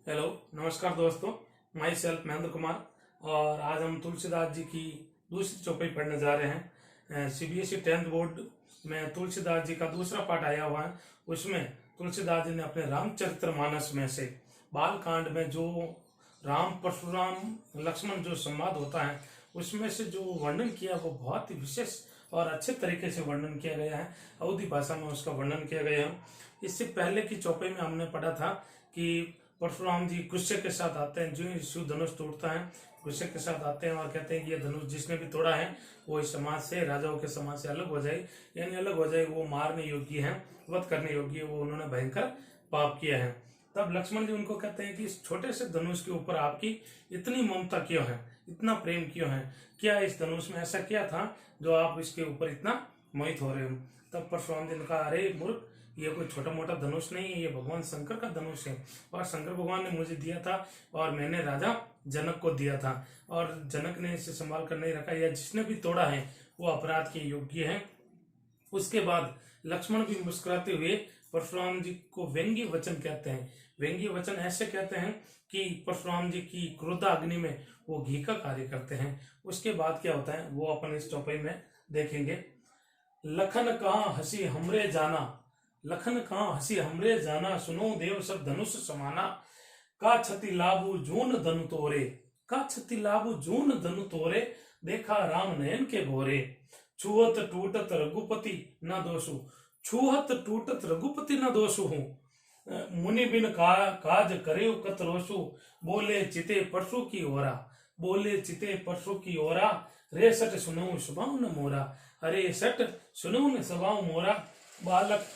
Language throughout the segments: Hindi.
हेलो, नमस्कार दोस्तों। माई सेल्फ महेंद्र कुमार और आज हम तुलसीदास जी की दूसरी चौपाई पढ़ने जा रहे हैं। सीबीएसई 10th बोर्ड में तुलसीदास जी का दूसरा पाठ आया हुआ है। उसमें तुलसीदास जी ने अपने रामचरितमानस में से बालकांड में जो राम परशुराम लक्ष्मण जो संवाद होता है उसमें से जो वर्णन किया वो बहुत ही विशेष और अच्छे तरीके से वर्णन किया गया है। अवधी भाषा में उसका वर्णन किया गया है। इससे पहले की चौपाई में हमने पढ़ा था कि परशुराम जी गुस्से के साथ आते हैं, जो शिव धनुष तोड़ता है गुस्से के साथ आते हैं और कहते हैं कि ये धनुष जिसने भी तोड़ा है वो इस समाज से, राजाओं के समाज से अलग हो जाए, यानी अलग हो जाए, वो मारने योग्य है, वध करने योग्य है, वो उन्होंने भयंकर पाप किया है। तब लक्ष्मण जी उनको कहते हैं कि इस छोटे से धनुष के ऊपर आपकी इतनी ममता क्यों है, इतना प्रेम क्यों है, क्या इस धनुष में ऐसा क्या था जो आप इसके ऊपर इतना मोहित हो रहे हो। तब परशुराम जी ने कहा, अरे मूर्ख, ये कोई छोटा मोटा धनुष नहीं है, ये भगवान शंकर का धनुष है और शंकर भगवान ने मुझे दिया था और मैंने राजा जनक को दिया था और जनक ने इसे संभाल कर नहीं रखा, या जिसने भी तोड़ा है वो अपराध के योग्य है। उसके बाद लक्ष्मण भी मुस्कुराते हुए परशुराम जी को व्यंग्य वचन कहते हैं। व्यंग्य वचन ऐसे कहते हैं कि परशुराम जी की क्रोधाग्नि में वो घी का कार्य करते हैं। उसके बाद क्या होता है वो अपन इस चौपाई में देखेंगे। लखन कहाँ हंसी हमरे जाना, लखन कहाँ हंसी हमरे जाना, सुनो देव सब धनुष समाना, का छति लाभु जून धनु तोरे, का छति लाभु जून धनु तोरे, देखा राम नयन के भोरे, छुअत टूटत रघुपति न दोषु, छुअत टूटत रघुपति न दोषु हूँ, मुनि बिन काज करे कत रोषु, बोले चिते परसु की ओरा, बोले चिते परसु की ओरा, रे सट सुनो सुबाऊ न मोरा, अरे सट सुनो न सबाऊ मोरा, बालक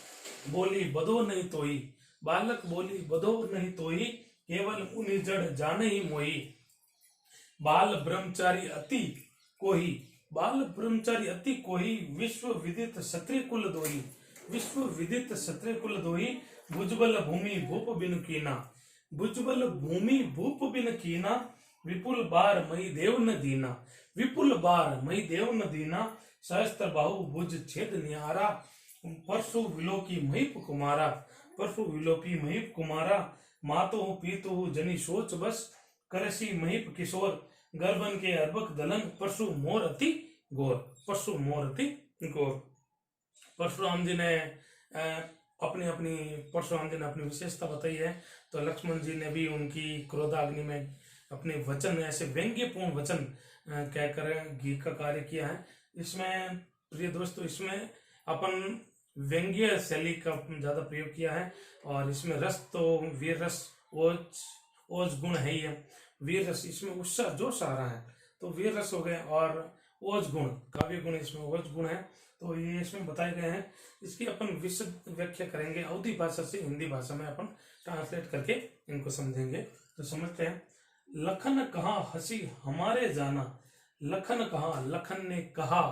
बोली बधो नहीं तोई, बालक बोली बधो नहीं तोई, केवल मुनि जड़ जाने ही मोही, बाल ब्रह्मचारी अति कोही, बाल ब्रह्मचारी अति कोही, विश्व विदित क्षत्रिय कुल दोही, विश्व विदित क्षत्रिय कुल दोही, भुजबल भूमि भूप बिन कीना, भुजबल भूमि भूप बिन कीना, विपुल बार मई देव न दीना, विपुल बार मई देव न दीना, सहस्त्र बाहु भुज छेद निहारा, परसु विलोकी महिप कुमारा, परसु विलोकी महिप कुमारा, मातो पीतो जनी सोच बस, करसी महिप किशोर, गर्भन के अर्भक दलंग, परसु मोर अति गोर, परसु मोर अति गोर। परशुराम जी ने अपनी अपनी परशुराम जी ने अपनी विशेषता बताई है। तो लक्ष्मण जी ने भी उनकी क्रोधाग्नि में अपने वचन ऐसे व्यंग्यपूर्ण वचन कहकर घी का कार्य किया है। इसमें प्रिय दोस्तों, इसमें अपन व्यंग्य शैली का ज्यादा प्रयोग किया है और इसमें रस तो वीर रस ओज गुण है ही है। वीर रस इसमें उत्साह जोश आ रहा है तो वीर रस हो गए, और ओज गुण काव्य गुण इसमें ओज गुण है, तो ये इसमें बताए गए हैं। इसकी अपन विशद व्याख्या करेंगे, अवधी भाषा से हिंदी भाषा में अपन ट्रांसलेट करके इनको समझेंगे। तो समझते हैं। लखन कहा हंसी हमारे जाना, लखन कहा, लखन ने कहा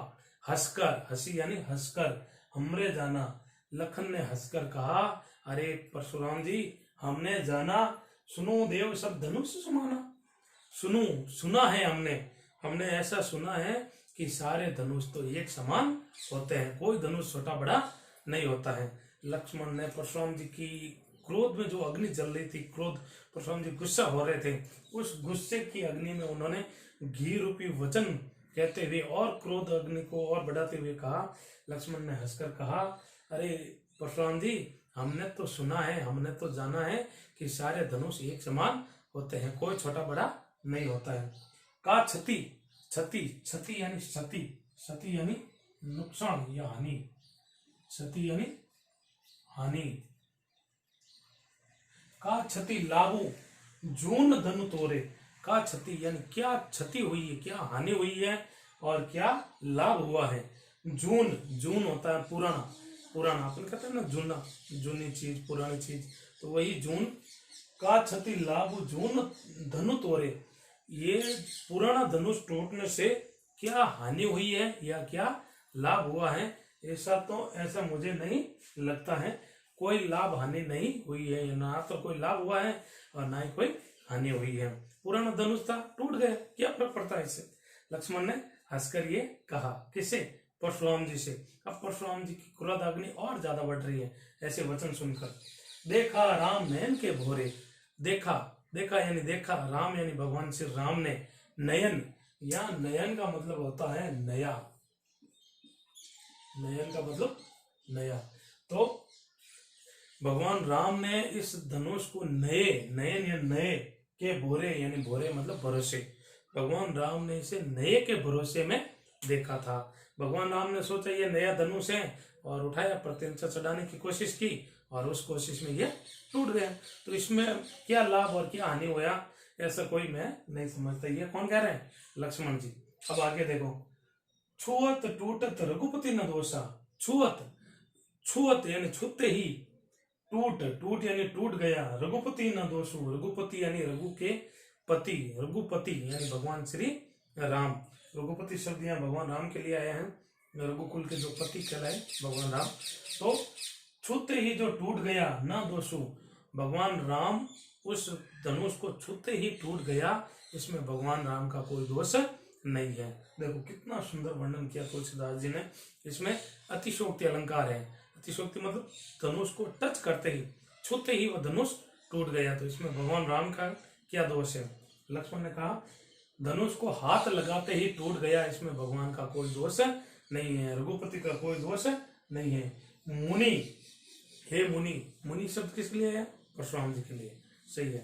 हंसकर, हंसी यानी हंसकर, हमरे जाना, लखन ने हंसकर कहा, अरे परशुराम जी हमने जाना, सुनो देव सब धनुष समाना, सुनो सुना है हमने ऐसा सुना है कि सारे धनुष तो एक समान होते हैं, कोई धनुष छोटा बड़ा नहीं होता है। लक्ष्मण ने परशुराम जी की क्रोध में जो अग्नि जल रही थी, क्रोध परशुराम जी गुस्सा हो रहे थे, उस गुस्से की अग्नि में उन्होंने घी रूपी वचन कहते हुए और क्रोध अग्नि को और बढ़ाते हुए कहा। लक्ष्मण ने हंसकर कहा, अरे परशुराम जी हमने तो सुना है, हमने तो जाना है कि सारे धनुष एक समान होते हैं, कोई छोटा बड़ा नहीं होता है। का क्षति, क्षति क्षति यानी क्षति, क्षति यानी नुकसान या हानि, क्षति यानी हानि। का क्षति लाभु जून धनु तोरे, का क्षति यानी क्या क्षति हुई है, क्या हानि हुई है और क्या लाभ हुआ है। जून, जून होता है पुराना, पुराना अपन कहते हैं ना जूना, जूनी चीज पुरानी चीज, तो वही जून। का क्षति लाभ जून धनु तोरे, ये पुराना धनुष टूटने से क्या हानि हुई है या क्या लाभ हुआ है, ऐसा मुझे नहीं लगता है। कोई लाभ हानि नहीं हुई है, ना तो कोई लाभ हुआ है और ना ही कोई हानि हुई है। पुराना धनुष था, टूट गया, क्या फर्क पड़ता है इससे। लक्ष्मण ने हंसकर ये कहा, किसे, परशुराम जी से। अब परशुराम जी की क्रोधाग्नि और ज्यादा बढ़ रही है ऐसे वचन सुनकर। देखा राम नयन के भोरे, देखा देखा यानी देखा, राम यानी भगवान श्री राम ने, नयन, या नयन का मतलब होता है नया, नयन का मतलब नया। तो भगवान राम ने इस धनुष को नए, नयन या नए के भोरे यानी भोरे मतलब भरोसे, भगवान राम ने इसे नए के भरोसे में देखा था। भगवान राम ने सोचा ये नया धनुष है और उठाया, प्रत्यंचा चढ़ाने की कोशिश की और उस कोशिश में ये टूट गया। तो इसमें क्या लाभ और क्या हानि हुआ ऐसा कोई मैं नहीं समझता। ये कौन कह रहे हैं? लक्ष्मण जी। अब आगे देखो, छुअत टूटत रघुपति न दोषा। छुअत, छुअत यानी छूते ही, टूट, टूट यानी टूट गया, रघुपति न दोषु, रघुपति यानी रघु के पति, रघुपति यानी भगवान श्री राम। रघुपति शब्द यहाँ भगवान राम के लिए आया है, रघुकुल के जो पति कहलाए भगवान राम। तो छूते ही जो टूट गया, न दोषु, भगवान राम उस धनुष को छूते ही टूट गया, इसमें भगवान राम का कोई दोष नहीं है। देखो कितना सुंदर वर्णन किया तुलसीदास जी ने। इसमें अतिशोक्ति अलंकार है। अतिशोक्ति मतलब धनुष को टच करते ही, छूते ही वह धनुष टूट गया। तो इसमें भगवान राम का क्या दोष है? लक्ष्मण ने कहा धनुष को हाथ लगाते ही टूट गया, इसमें भगवान का कोई दोष नहीं है, रघुपति का कोई दोष नहीं है। मुनि, हे मुनि, मुनि शब्द किसके लिए आया? परशुराम जी के लिए, सही है,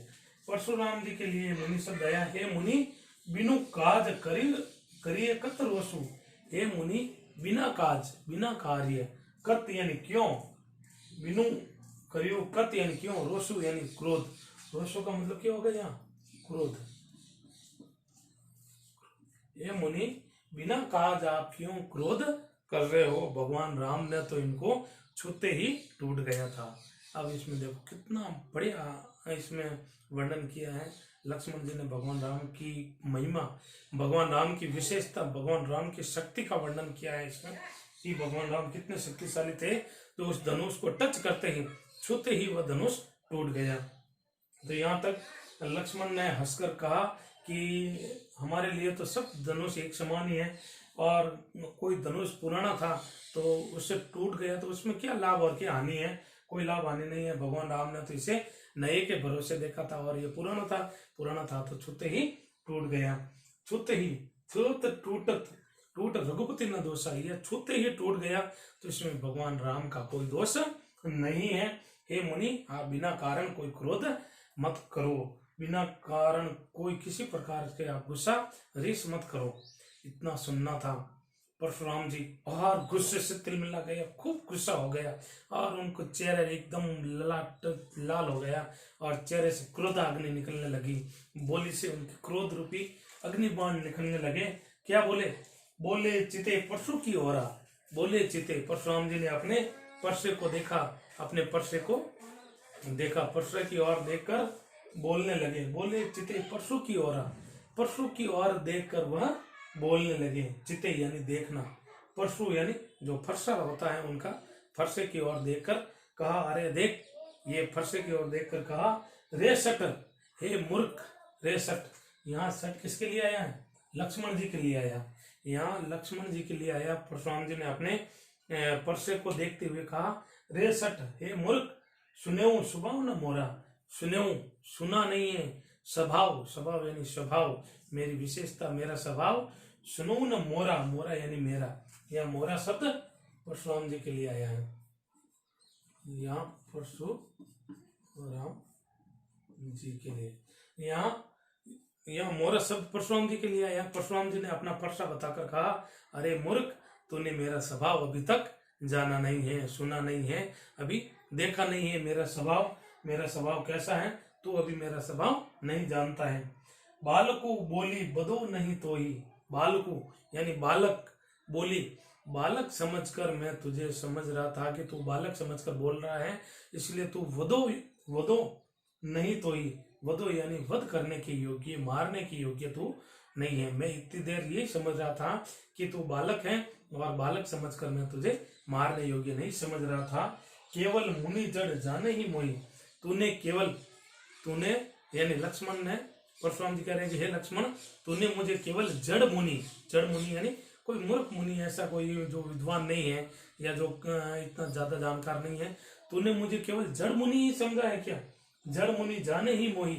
परशुराम जी के लिए मुनि शब्द आया। हे मुनि बिनु काज करिए कत रोसु। हे मुनि बिना काज, बिना कार्य, कत यानी क्यों, बिनु करियो, कत यानी क्यों, रोसु यानी क्रोध। रोसु का मतलब क्या होगा यहाँ? क्रोध। ये मुनि बिना काज आप क्यों क्रोध कर रहे हो? भगवान राम ने तो इनको छूते ही टूट गया था। अब इसमें देखो कितना बढ़िया इसमें वर्णन किया है लक्ष्मण जी ने, भगवान राम की महिमा, भगवान राम की विशेषता, भगवान राम की शक्ति का वर्णन किया है इसमें कि भगवान राम कितने शक्तिशाली थे। तो उस धनुष को टच करते ही, छूते ही वह धनुष टूट गया। तो यहाँ तक लक्ष्मण ने हंसकर कहा कि हमारे लिए तो सब धनुष एक समान ही है, और कोई धनुष पुराना था तो उससे टूट गया तो उसमें क्या लाभ और क्या हानि है? कोई लाभ हानि नहीं है। भगवान राम ने तो इसे नए के भरोसे देखा था और ये पुराना था तो छूते ही टूट गया। छूते ही, टूटत, टूट रघुपति न दोषा, ये छूते ही टूट गया, तो इसमें भगवान राम का कोई दोष नहीं है। हे मुनि आप बिना कारण कोई क्रोध मत करो, बिना कारण कोई किसी प्रकार के आप गुस्सा रीस मत करो। इतना सुनना था। परशुराम जी और गुस्से से तिलमिला गया, खूब गुस्सा हो गया और उनको चेहरे एकदम लाल हो गया और चेहरे से क्रोध अग्नि निकलने लगी, बोली से उनके क्रोध रूपी अग्नि बाण निकलने लगे। क्या बोले? बोले चिते परशु की ओरा, बोले चिते। परशुराम जी ने अपने परसे को देखा, अपने परसे को देखा, परसे की ओर देखकर बोलने लगे। बोले चिते परशु की ओरा, परशु की ओर देखकर वह बोलने लगे। चिते यानी देखना, परशु यानी जो फरसा होता है उनका, फरसे की ओर देखकर कहा, अरे देख, ये फरसे की ओर देखकर कहा, रे सट, हे मूर्ख, रे सट। यहाँ सट किसके लिए आया है? लक्ष्मण जी के लिए आया। यहाँ लक्ष्मण जी के लिए आया। परशुराम जी ने अपने परसे को देखते हुए कहा, रे सट, हे मूर्ख, सुनेऊ स्वभाव न मोरा, सुनेऊ सुना नहीं है, स्वभाव, स्वभाव यानी स्वभाव, मेरी विशेषता, मेरा स्वभाव, सुनो न मोरा, मोरा यानी मेरा। यह मोरा शब्द परशुराम जी के लिए आया है। यहाँ परशुराम जी के लिए, यहाँ मोरा शब्द परशुराम जी के लिए आया। परशुराम जी ने अपना परसा बताकर कहा, अरे मूर्ख, तूने मेरा स्वभाव अभी तक जाना नहीं है, सुना नहीं है, अभी देखा नहीं है मेरा स्वभाव कैसा है, तू अभी मेरा स्वभाव नहीं जानता है। बालको बोली बदो नहीं तो ही, बालको यानी बालक, बोली, बालक समझकर मैं तुझे समझ रहा था कि तू बालक समझकर बोल रहा है, इसलिए तू वदो नहीं तो ही, वदो यानी वध करने के योग्य, मारने की योग्य तू नहीं है। मैं इतनी देर यही समझ रहा था कि तू बालक है और बालक समझकर मैं तुझे मारने योग्य नहीं समझ रहा था। केवल मुनि जड़ जाने ही मोही, तूने यानी लक्ष्मण ने, परशुराम जी कह रहे हैं कि हे लक्ष्मण, तूने मुझे केवल जड़ मुनि यानी कोई मूर्ख मुनि, ऐसा कोई जो विद्वान नहीं है या जो इतना ज्यादा जानकार नहीं है, तूने मुझे केवल जड़ मुनि ही समझा है क्या? जड़ मुनि जाने ही मोही,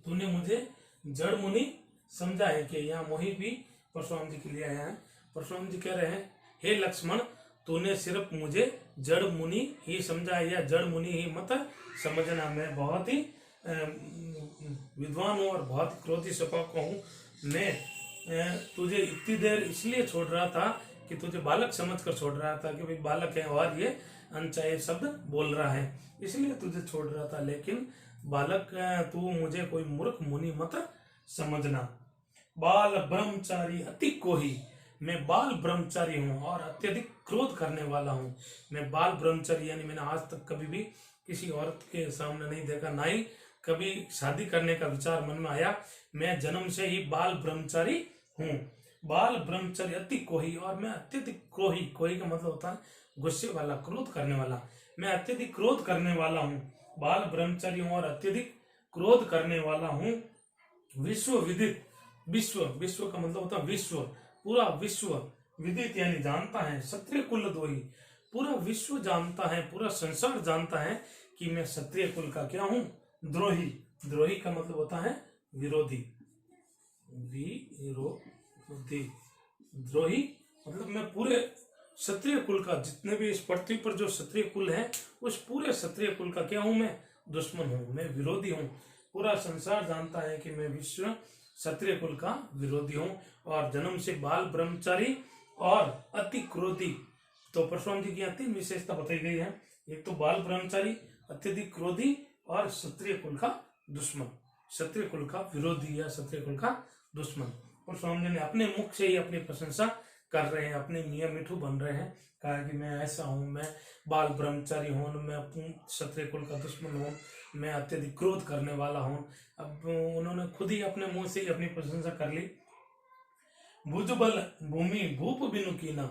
तूने मुझे जड़ मुनि समझा है कि यहाँ मोहि भी परशुराम जी के लिए आया है। परशुराम जी कह रहे हैं, हे लक्ष्मण, तूने सिर्फ मुझे जड़ मुनि ही समझा है या जड़ मुनि ही मत समझना। मैं बहुत ही विद्वान हूँ और बहुत क्रोधी स्वभाव का हूँ। मैं तुझे इतनी देर इसलिए छोड़ रहा था कि तुझे बालक समझकर छोड़ रहा था कि भाई बालक है और ये अनचाहे शब्द बोल रहा है, इसलिए तुझे छोड़ रहा था। लेकिन बालक तू मुझे कोई मूर्ख मुनि मत समझना। बाल ब्रह्मचारी अति कोही, मैं बाल ब्रह्मचारी हूँ और अत्यधिक क्रोध करने वाला हूँ। मैं बाल ब्रह्मचारी यानी मैंने आज तक कभी भी किसी औरत के सामने नहीं देखा, ना ही कभी शादी करने का विचार मन में आया। मैं जन्म से ही बाल ब्रह्मचारी हूँ। बाल ब्रह्मचारी अति कोही, और मैं अत्यधिक क्रोही, कोही का मतलब होता है गुस्से वाला, क्रोध करने वाला। मैं अत्यधिक क्रोध करने वाला हूँ, बाल ब्रह्मचारी हूँ और अत्यधिक क्रोध करने वाला हूँ। विश्व विदित, विश्व, विश्व का मतलब होता है विश्व, पूरा विश्व, विदित यानी जानता है, क्षत्रिय कुल द्रोही, पूरा विश्व जानता है, पूरा संसार जानता है कि मैं क्षत्रिय कुल का क्या हूँ, द्रोही। द्रोही का मतलब होता है विरोधी, विरोधी, द्रोही मतलब मैं पूरे क्षत्रिय कुल का, जितने भी इस पृथ्वी पर जो क्षत्रिय कुल है उस पूरे क्षत्रिय कुल का क्या हूं, मैं दुश्मन हूं, मैं विरोधी हूं। पूरा संसार जानता है कि मैं विश्व क्षत्रिय कुल का विरोधी हूं और जन्म से बाल ब्रह्मचारी और अति क्रोधी। तो परशुराम जी की यहाँ 3 विशेषता बताई गई है। एक तो बाल ब्रह्मचारी, अत्यधिक क्रोधी और क्षत्रिय कुल का दुश्मन, क्षत्रिय कुल का विरोधी या क्षत्रिय कुल का दुश्मन। परशुराम जी ने अपने मुख से ही अपनी प्रशंसा कर रहे हैं, अपने मियाँ मिठू बन रहे हैं, कहा कि मैं ऐसा हूँ, मैं बाल ब्रह्मचारी हूँ, मैं क्षत्रिय कुल का दुश्मन हूँ, मैं अत्यधिक क्रोध करने वाला हूँ। अब उन्होंने खुद ही अपने मुंह से ही अपनी प्रशंसा कर ली। भुजबल भूमि भूप बिनु कीना,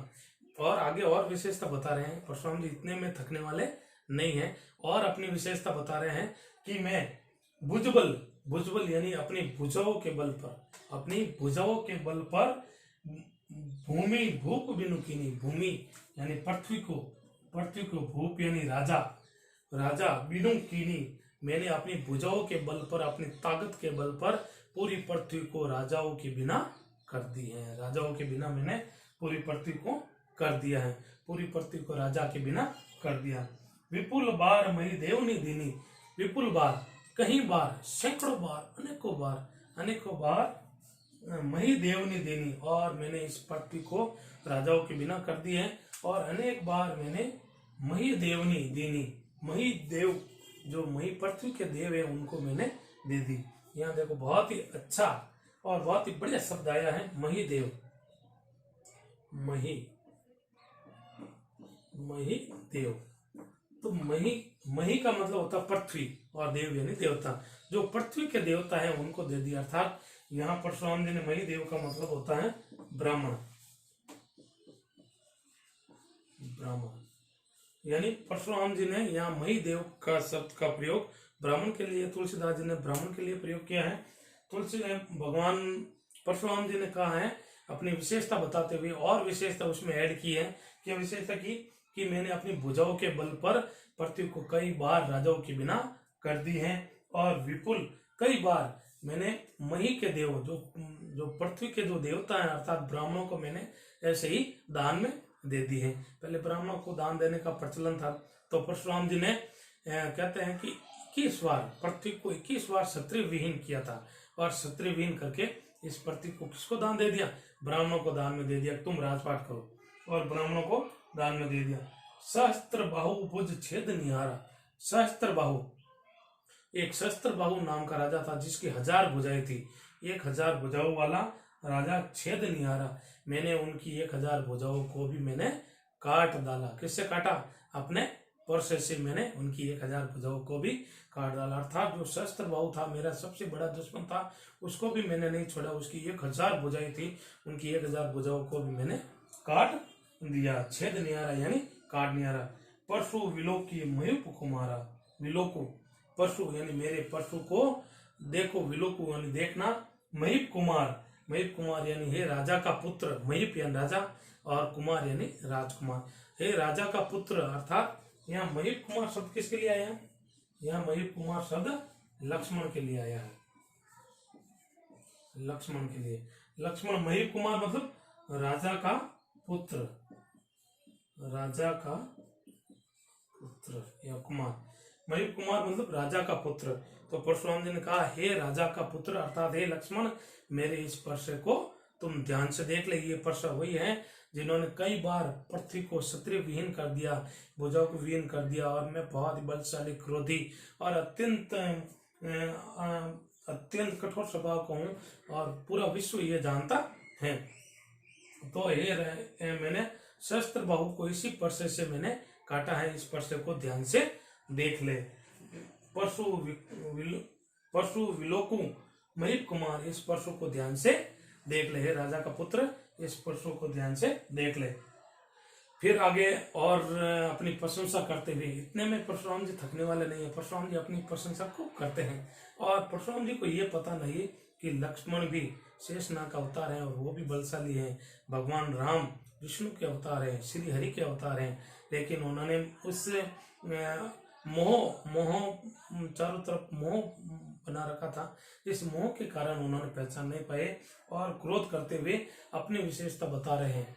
और आगे और विशेषता बता रहे हैं। परशुराम जी इतने में थकने वाले नहीं है और अपनी विशेषता बता रहे हैं कि मैं भुजबल, भुजबल यानी अपनी भुजाओं के बल पर, अपनी भुजाओं के बल पर भूमि भूप बिनु कीनी, भूमि यानी पृथ्वी को, पृथ्वी को, भूप यानी राजा, राजा, बिनु कीनी मैंने अपनी भुजाओं के बल पर, अपनी ताकत के बल पर पूरी पृथ्वी को राजाओं के बिना कर दी है। राजाओं के बिना मैंने पूरी पृथ्वी को कर दिया है, पूरी पृथ्वी को राजा के बिना कर दिया। विपुल बार मई देवनी दीनी, विपुल बार, कहीं बार, सैकड़ों बार, अनेकों बार मही देवनी देनी, और मैंने इस पृथ्वी को राजाओं के बिना कर दी है। और अनेक बार मैंने मही देवनी देनी, मही देव जो मही पृथ्वी के देव है उनको मैंने दे दी। यहाँ देखो बहुत ही अच्छा और बहुत ही बढ़िया शब्द आया है, मही देव, मही, मही देव। तो मही, मही का मतलब होता है पृथ्वी और देव यानी देवता, जो पृथ्वी के देवता है उनको दे दिया। अर्थात यहाँ परशुराम जी ने मही देव का मतलब होता है ब्राह्मण, ब्राह्मण यानी परशुराम जी ने यहाँ मही देव का शब्द का प्रयोग ब्राह्मण के लिए, तुलसीदास जी ने ब्राह्मण के लिए प्रयोग किया है। तुलसी ने भगवान परशुराम जी ने कहा है अपनी विशेषता बताते हुए, और विशेषता उसमें ऐड की है। क्या विशेषता की कि मैंने अपनी भुजाओं के बल पर पृथ्वी को कई बार राजाओं के बिना कर दी है, और विपुल कई बार मैंने मही के देव जो पृथ्वी के जो देवता हैं अर्थात ब्राह्मणों को मैंने ऐसे ही दान में दे दी है। पहले ब्राह्मणों को दान देने का प्रचलन था, तो परशुराम जी ने कहते हैं कि 21 बार पृथ्वी को 21 बार क्षत्रिय विहीन किया था, और क्षत्रिय विहीन करके इस पृथ्वी को किसको दान दे दिया, ब्राह्मणों को दान में दे दिया, तुम राजपाट करो, और ब्राह्मणों को दान में दे दिया। सहस्त्र बाहु भुज छेद निहारा, सहस्त्र बाहु, एक सहस्त्र बाहु नाम का राजा था जिसकी 1000 भुजाएं थी, 1000 भुजाओं वाला राजा छेद निहारा, मैंने उनकी 1000 भुजाओं को भी मैंने काट डाला। किससे काटा, अपने परसे से मैंने उनकी 1000 भुजाओं को भी काट डाला। अर्थात जो सहस्त्र बाहु था, मेरा सबसे बड़ा दुश्मन था, उसको भी मैंने नहीं छोड़ा। उसकी 1000 भुजाएं थी, उनकी 1000 भुजाओं को भी मैंने काट दिया। छेद निहारा यानी काट निहारा। परशु विलोकी मयूप कुमारा, विलोकु परशु यानी मेरे परशु को देखो, विलोकु यानी देखना, महीप कुमार, महीप कुमार यानी हे राजा का पुत्र, महीप यानी राजा और कुमार यानी राजकुमार, हे राजा का पुत्र। अर्थात यहाँ महीप कुमार शब्द किसके लिए आया है, यहाँ महीप कुमार शब्द लक्ष्मण के लिए आया है। लक्ष्मण के लिए। लक्ष्मण महीप कुमार मतलब राजा का पुत्र, राजा का पुत्र या कुमार। महीप कुमार मतलब राजा का पुत्र। तो परशुराम जी ने कहा, हे राजा का पुत्र अर्थात हे लक्ष्मण, मेरे इस पर्से को तुम ध्यान से देख ले। ये पर्सा वही है जिन्होंने कई बार पृथ्वी को क्षत्रिय विहीन कर दिया, भुजाओं को विहीन कर दिया, और मैं बहुत ही बलशाली, क्रोधी और अत्यंत कठोर स्वभाव का हूँ, और पूरा विश्व ये जानता है। तो ये मैंने शस्त्र बाहु को इसी पर्से से मैंने काटा है, इस पर्से को ध्यान से देख ले। परशु विलोकु महीप कुमार, इस परशु को ध्यान से देख ले। हे राजा का पुत्र, इस परशु को ध्यान से देख ले। फिर आगे और अपनी प्रशंसा करते हुए, इतने में परशुराम जी थकने वाले नहीं है, परशुराम जी अपनी प्रशंसा खूब करते हैं। और परशुराम जी को ये पता नहीं कि लक्ष्मण भी शेषनाग का अवतार है, और वो भी बलशाली है। भगवान राम विष्णु के अवतार है, श्री हरि के अवतार हैं, लेकिन उन्होंने उस मोह चारों तरफ मोह बना रखा था। इस मोह के कारण उन्होंने पहचान नहीं पाए, और क्रोध करते हुए अपनी विशेषता बता रहे हैं।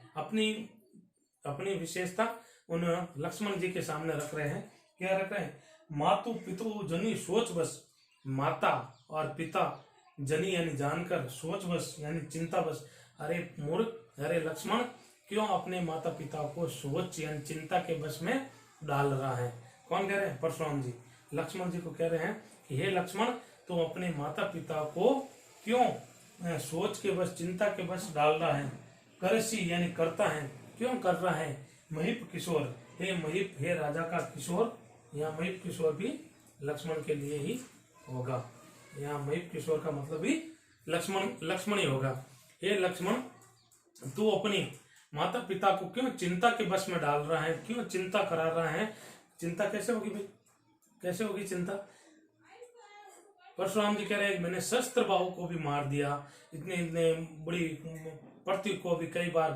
अपनी विशेषता उन लक्ष्मण जी के सामने रख रहे हैं। क्या रख रहे हैं? मातु पितु जनी सोच बस, माता और पिता जनी यानी जानकर, सोच बस यानी चिंता बस। अरे मूर्ख, अरे लक्ष्मण, क्यों अपने माता पिता को सोच यानी चिंता के बस में डाल रहा है? कौन कह रहे हैं? परशुराम जी लक्ष्मण जी को कह रहे हैं कि हे लक्ष्मण, तुम अपने माता पिता को क्यों सोच के बस, चिंता के बस डाल रहा है? करसी यानी करता है, क्यों कर रहा है? महीप किशोर, हे महीप, हे राजा का किशोर। यहाँ महीप किशोर भी लक्ष्मण के लिए ही होगा। यहाँ महीप किशोर का मतलब भी लक्ष्मण ही होगा। हे लक्ष्मण, तू अपनी माता पिता को क्यों चिंता के बस में डाल रहा है? क्यों चिंता करा रहा है? चिंता कैसे होगी भाई? कैसे होगी चिंता? परशुराम जी कह रहे हैं, मैंने शस्त्र बाहु को भी मार दिया, इतने बड़ी पृथ्वी को भी कई बार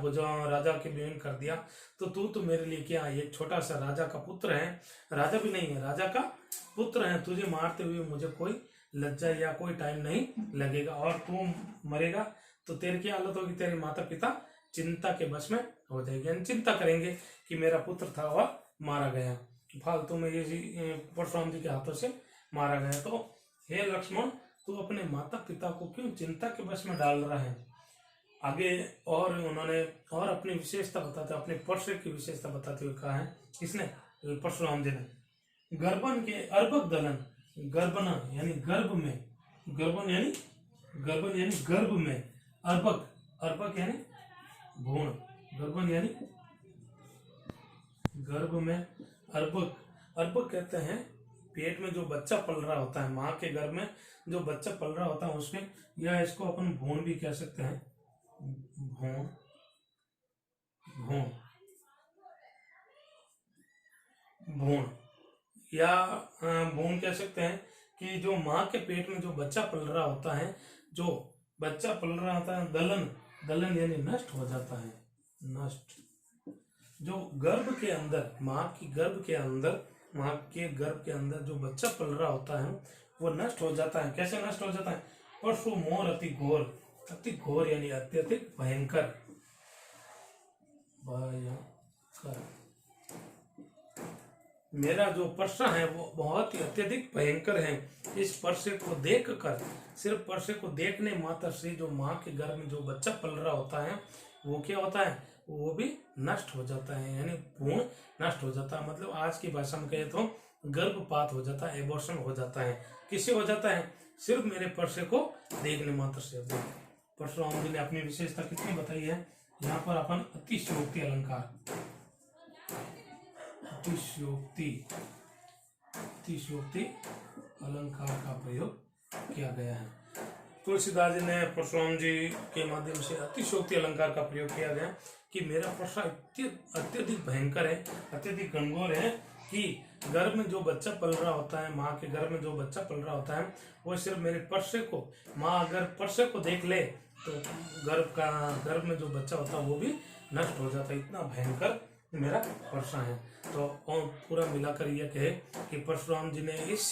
राजा के विहीन कर दिया, तो तू तो मेरे लिए क्या, एक छोटा सा राजा का पुत्र है, राजा भी नहीं है, राजा का पुत्र है। तुझे मारते हुए मुझे कोई लज्जा या कोई टाइम नहीं लगेगा, और तू मरेगा तो तेरी क्या हालत होगी? तेरे माता पिता चिंता के बस में हो जाएगी, यानी चिंता करेंगे कि मेरा पुत्र था और मारा गया, फालतू में ये परशुराम जी के हाथों से मारा गया। तो हे लक्ष्मण, तू अपने माता पिता को क्यों चिंता के बस में डाल रहा है? आगे और उन्होंने और अपनी विशेषता बताते, अपने पर्से की विशेषता बताते हुए कहा है, किसने? परशुराम जी ने। गर्भन के अर्भक दलन, गर्भना यानी गर्भ में, गर्भन यानी गर्भ में, अर्भक यानी भ्रूण, गर्भन यानी गर्भ में, अर्भक कहते हैं पेट में जो बच्चा पल रहा होता है, माँ के गर्भ में जो बच्चा पल रहा होता है उसमें, या इसको अपन भ्रूण भी कह सकते हैं, भ्रूण या भ्रूण कह सकते हैं कि जो माँ के पेट में जो बच्चा पल रहा होता है, दलन यानी नष्ट हो जाता है, नष्ट। जो गर्भ के अंदर, माँ के गर्भ के अंदर जो बच्चा पल रहा होता है वो नष्ट हो जाता है। कैसे नष्ट हो जाता है? परशु मोर अति घोर यानी अत्यधिक भयंकर, मेरा जो पर्सा है वो बहुत ही अत्यधिक भयंकर है। इस पर्से को देखकर, सिर्फ पर्से को देखने मात्र से जो माँ के गर्भ में जो बच्चा पल रहा होता है वो क्या होता है? वो भी नष्ट हो जाता है, यानी भ्रूण नष्ट हो जाता है। मतलब आज की भाषा में कहे तो गर्भपात हो जाता है, एबॉर्शन हो जाता है। किससे हो जाता है? सिर्फ मेरे पर्से को देखने मात्र से। परशुराम जी ने अपनी विशेषता कितनी बताई है? यहाँ पर अपन अतिशयोक्ति अलंकार, अतिशयोक्ति अलंकार का प्रयोग किया गया है। तुलसीदास जी ने परशुराम जी के माध्यम से अतिशयोक्ति अलंकार का प्रयोग किया गया कि मेरा पर्सा अत्यधिक भयंकर है, अत्यधिक घनघोर है कि गर्भ में जो बच्चा पल रहा होता है, माँ के गर्भ में जो बच्चा पल रहा होता है वो सिर्फ मेरे पर्से को, माँ अगर पर्से को देख ले तो गर्भ में जो बच्चा होता है वो भी नष्ट हो जाता है। इतना भयंकर मेरा पर्सा है। तो पूरा मिलाकर यह कहे कि परशुराम जी ने इस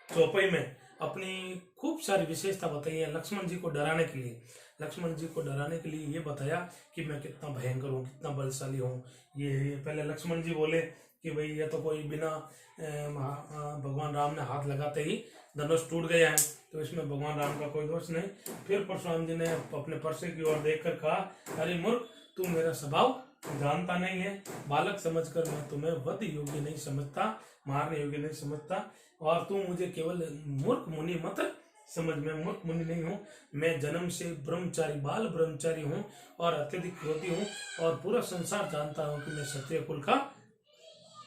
चौपाई में अपनी खूब सारी विशेषता बताई है लक्ष्मण जी को डराने के लिए। लक्ष्मण जी को डराने के लिए ये बताया कि मैं कितना भयंकर हूँ, कितना बलशाली हूँ। ये पहले लक्ष्मण जी बोले कि भाई ये तो कोई बिना भगवान राम ने हाथ लगाते ही धनुष टूट गया है, तो इसमें भगवान राम का कोई दोष नहीं। फिर परशुराम जी ने अपने परसे की ओर देखकर कहा, अरे मूर्ख, तू मेरा स्वभाव जानता नहीं है, बालक समझकर मैं तुम्हें वध योग्य नहीं समझता, मारने योग्य नहीं समझता, और तू मुझे केवल मूर्ख मुनि मत समझ। मैं मूर्ख मुनि नहीं हूँ, मैं जन्म से ब्रह्मचारी, बाल ब्रह्मचारी हूँ और अत्यधिक क्रोधी हूँ, और पूरा संसार जानता हूँ कि मैं क्षत्रिय कुल का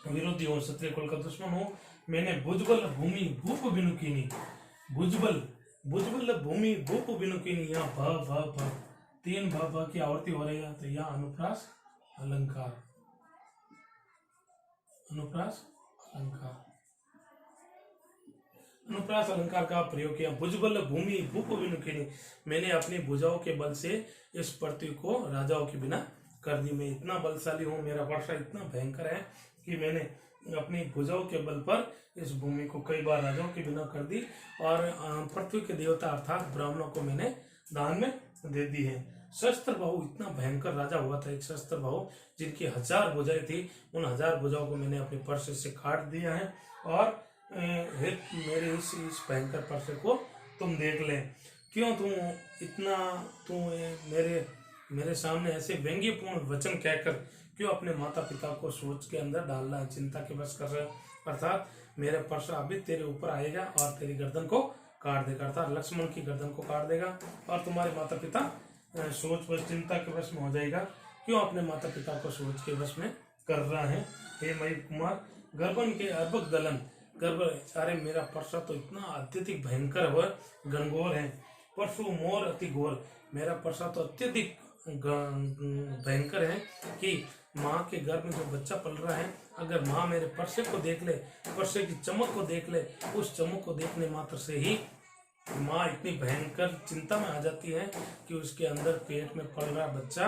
विरोधी हूँ, क्षत्रिय कुल का दुश्मन हूँ। मैंने भुजबल भूमि भूप बिनुकीनी, भुजबल भुजबल भूमि भूप बिनुकीनी, यहाँ भ भ भ तीन भ भ की आवृत्ति हो रही है, तो यहाँ अनुप्रास अलंकार, अनुप्रास अलंकार, अनुप्रास अलंकार का प्रयोग किया। भुजबल भूमि भूप बिनुकीनी, मैंने अपनी भुजाओं के बल से इस पृथ्वी को राजाओं के बिना कर दी। मैं इतना बलशाली हूँ, मेरा वर्षा इतना भयंकर है कि मैंने अपनी भुजाओं के बल पर इस भूमि को कई बार राजाओं के बिना कर दी, और पृथ्वी के देवता अर्थात ब्राह्मणों को मैंने दान में दे दी है। शस्त्र बाहु, इतना भयंकर राजा हुआ था एक शस्त्र बाहु, जिनकी 1000 भुजाएं थी। उन 1000 भुजाओं को मैंने अपने परसे से काट दिया है, और मेरे इस भयंकर परसे को तुम देख ले। क्यों तू मेरे सामने ऐसे व्यंग्यपूर्ण वचन कहकर क्यों अपने माता पिता को सोच के अंदर डालना है, चिंता के बस कर रहे हो, अर्थात मेरा परसा अभी तेरे ऊपर आएगा और तेरी गर्दन को काट देगा, अर्थात लक्ष्मण की गर्दन को काट देगा, और तुम्हारे माता पिता सोच बस चिंता के वश में हो जाएगा। क्यों अपने माता पिता को सोच के वश में कर रहा है, हे मयूर कुमार। गर्भन के अर्भक दलन, गर्भ, अरे मेरा परसा तो इतना अत्यधिक भयंकर व घनघोर है। परशु मोर अति घोर, मेरा परसा तो अत्यधिक भयंकर है कि माँ के गर्भ में जो बच्चा पल रहा है, अगर माँ मेरे परसे को देख ले, परसे की चमक को देख ले, उस चमक को देखने मात्र से ही माँ इतनी भयंकर चिंता में आ जाती है कि उसके अंदर पेट में पल रहा बच्चा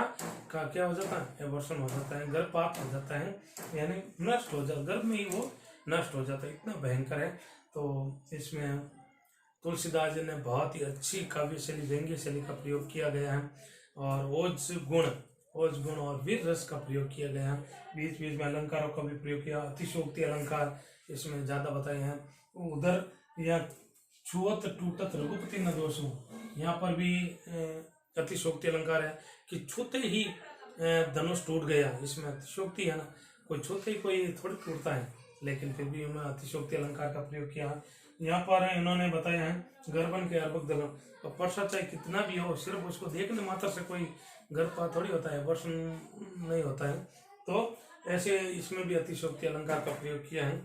का क्या हो जाता है, एबॉर्शन हो जाता है, गर्भपात हो जाता है, यानी नष्ट हो जाता, गर्भ में ही वो नष्ट हो जाता है, इतना भयंकर है। तो इसमें तुलसीदास जी ने बहुत ही अच्छी काव्य शैली, व्यंग्य शैली का प्रयोग किया गया है, और ओज गुण और वीर रस का प्रयोग किया गया है। बीच बीच में अलंकारों का भी प्रयोग किया, अतिशोक्ति अलंकार इसमें ज्यादा बताए हैं। उधर या छुअत टूटत रघुपति न दोषो, यहाँ पर भी अतिशोक्ति अलंकार है कि छूते ही धनुष टूट गया, इसमें अतिशोक्ति है ना, कोई छूते ही कोई थोड़ी टूटता है, लेकिन फिर भी उन्होंने अतिशोक्ति अलंकार का प्रयोग किया। यहाँ पर इन्होंने बताया है गर्भन के अर्भक दलन, और परसा चाहे कितना भी हो, सिर्फ उसको देखने मात्र से कोई गर्भपात थोड़ी होता है, वर्षण नहीं होता है। तो ऐसे इसमें भी अतिशोक्ति अलंकार का प्रयोग किया है।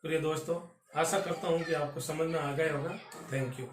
प्रिय दोस्तों, आशा करता हूँ कि आपको समझ में आ गया होगा। Thank you.